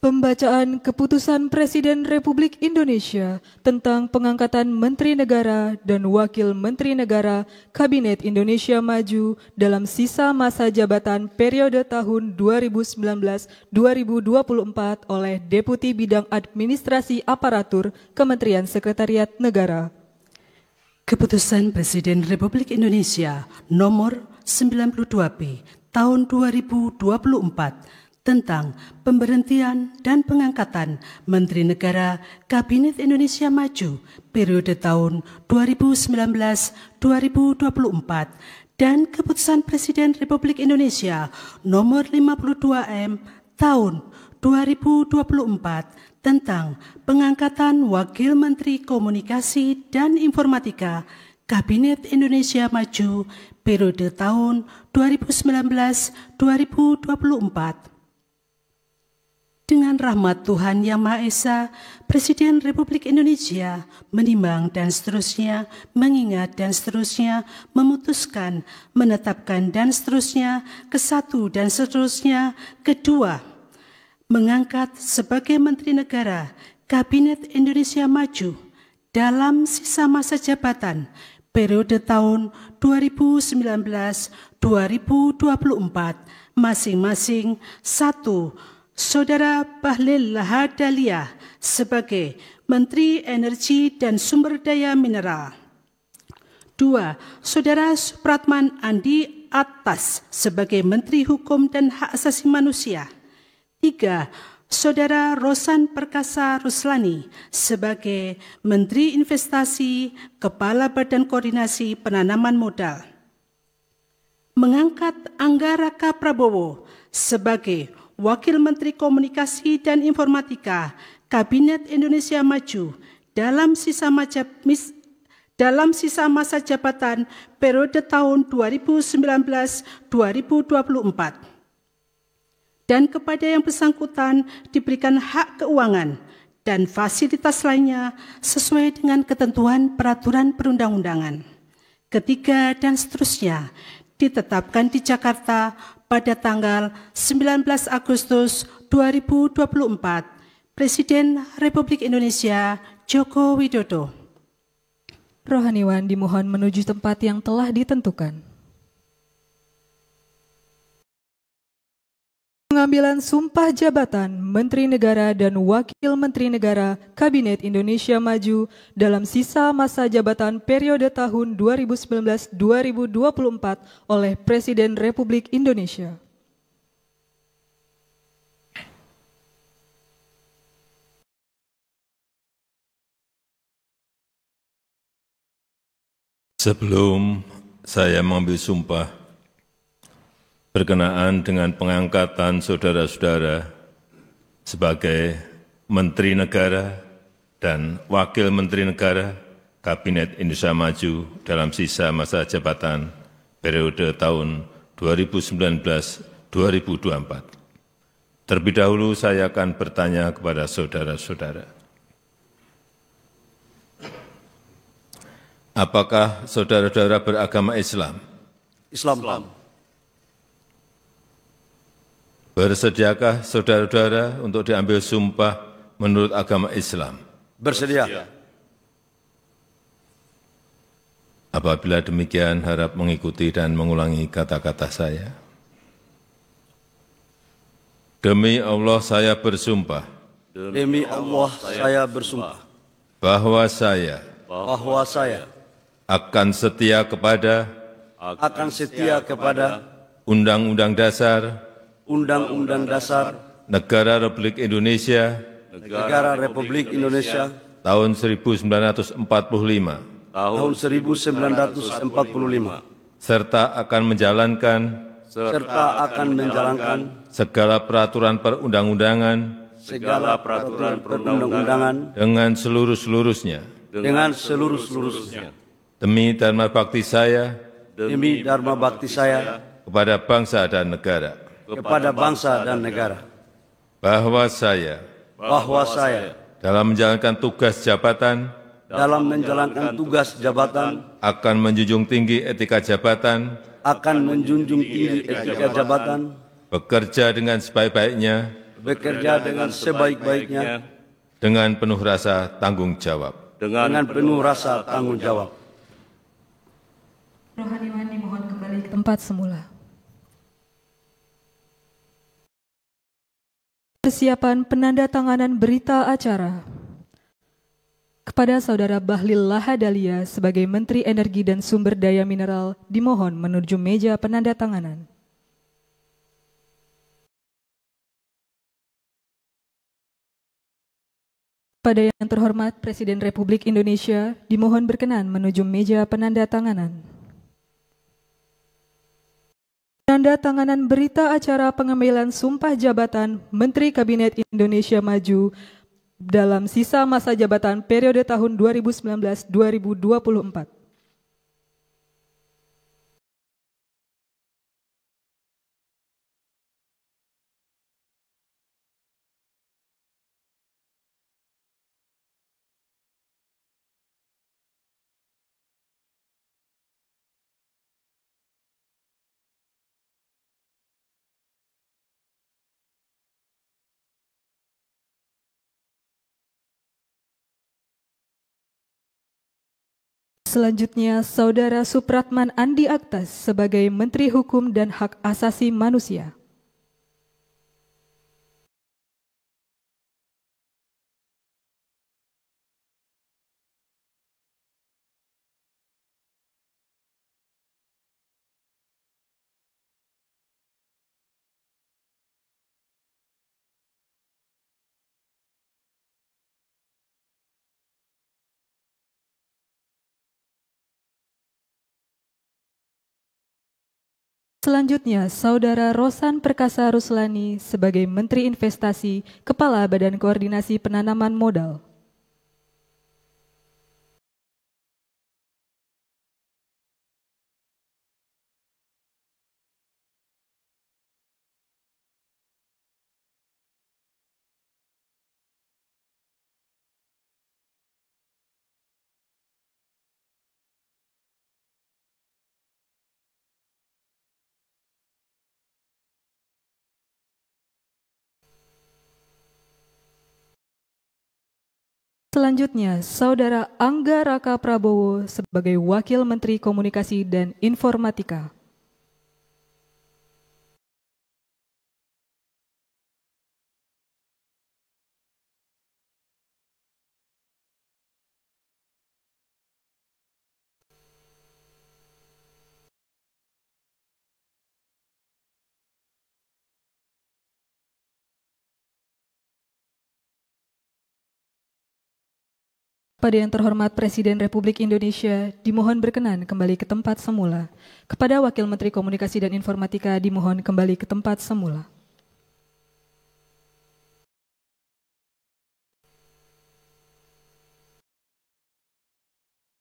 Pembacaan Keputusan Presiden Republik Indonesia tentang pengangkatan Menteri Negara dan Wakil Menteri Negara Kabinet Indonesia Maju dalam sisa masa jabatan periode tahun 2019-2024 oleh Deputi Bidang Administrasi Aparatur Kementerian Sekretariat Negara. Keputusan Presiden Republik Indonesia Nomor 92B Tahun 2024 tentang pemberhentian dan pengangkatan Menteri Negara Kabinet Indonesia Maju periode tahun 2019-2024 dan Keputusan Presiden Republik Indonesia Nomor 52M Tahun 2024 tentang pengangkatan Wakil Menteri Komunikasi dan Informatika Kabinet Indonesia Maju periode tahun 2019-2024. Dengan rahmat Tuhan Yang Maha Esa, Presiden Republik Indonesia menimbang dan seterusnya, mengingat dan seterusnya, memutuskan, menetapkan dan seterusnya, kesatu dan seterusnya, kedua, mengangkat sebagai Menteri Negara Kabinet Indonesia Maju dalam sisa masa jabatan periode tahun 2019-2024 masing-masing. 1. Saudara Bahlil Lahadalia sebagai Menteri Energi dan Sumber Daya Mineral. 2. Saudara Supratman Andi Atas sebagai Menteri Hukum dan Hak Asasi Manusia. 3. Saudara Rosan Perkasa Ruslani sebagai Menteri Investasi, Kepala Badan Koordinasi Penanaman Modal. Mengangkat Anggaraka Prabowo sebagai Wakil Menteri Komunikasi dan Informatika Kabinet Indonesia Maju dalam sisa masa jabatan periode tahun 2019-2024. Dan kepada yang bersangkutan diberikan hak keuangan dan fasilitas lainnya sesuai dengan ketentuan peraturan perundang-undangan. 3 dan seterusnya ditetapkan di Jakarta pada tanggal 19 Agustus 2024, Presiden Republik Indonesia Joko Widodo. Rohaniwan dimohon menuju tempat yang telah ditentukan. Pengambilan sumpah jabatan Menteri Negara dan Wakil Menteri Negara Kabinet Indonesia Maju dalam sisa masa jabatan periode tahun 2019-2024 oleh Presiden Republik Indonesia. Sebelum saya mengambil sumpah berkenaan dengan pengangkatan saudara-saudara sebagai Menteri Negara dan Wakil Menteri Negara Kabinet Indonesia Maju dalam sisa masa jabatan periode tahun 2019-2024. Terlebih dahulu saya akan bertanya kepada saudara-saudara. Apakah saudara-saudara beragama Islam? Islam. Bersediakah saudara-saudara untuk diambil sumpah menurut agama Islam? Bersedia. Apabila demikian, harap mengikuti dan mengulangi kata-kata saya. Demi Allah saya bersumpah. Demi Allah saya bersumpah. Bahwa saya akan setia kepada Undang-Undang Dasar Negara Republik Indonesia tahun 1945 serta akan menjalankan segala peraturan perundang-undangan dengan seluruh-seluruhnya demi dharma bakti saya kepada bangsa dan negara. Bahwa saya dalam menjalankan tugas jabatan akan menjunjung tinggi etika jabatan, bekerja dengan sebaik-baiknya bekerja dengan sebaik-baiknya dengan penuh rasa tanggung jawab. dengan penuh rasa tanggung jawab. Rohaniwan dimohon kembali ke tempat semula. Persiapan penandatanganan berita acara. Kepada Saudara Bahlil Lahadalia sebagai Menteri Energi dan Sumber Daya Mineral dimohon menuju meja penandatanganan. Pada yang terhormat Presiden Republik Indonesia dimohon berkenan menuju meja penandatanganan. Penandatanganan berita acara pengambilan sumpah jabatan Menteri Kabinet Indonesia Maju dalam sisa masa jabatan periode tahun 2019-2024. Selanjutnya, Saudara Supratman Andi Aktas sebagai Menteri Hukum dan Hak Asasi Manusia. Selanjutnya, Saudara Rosan Perkasa Ruslani sebagai Menteri Investasi, Kepala Badan Koordinasi Penanaman Modal. Selanjutnya, Saudara Angga Raka Prabowo sebagai Wakil Menteri Komunikasi dan Informatika. Pada yang terhormat Presiden Republik Indonesia, dimohon berkenan kembali ke tempat semula. Kepada Wakil Menteri Komunikasi dan Informatika, dimohon kembali ke tempat semula.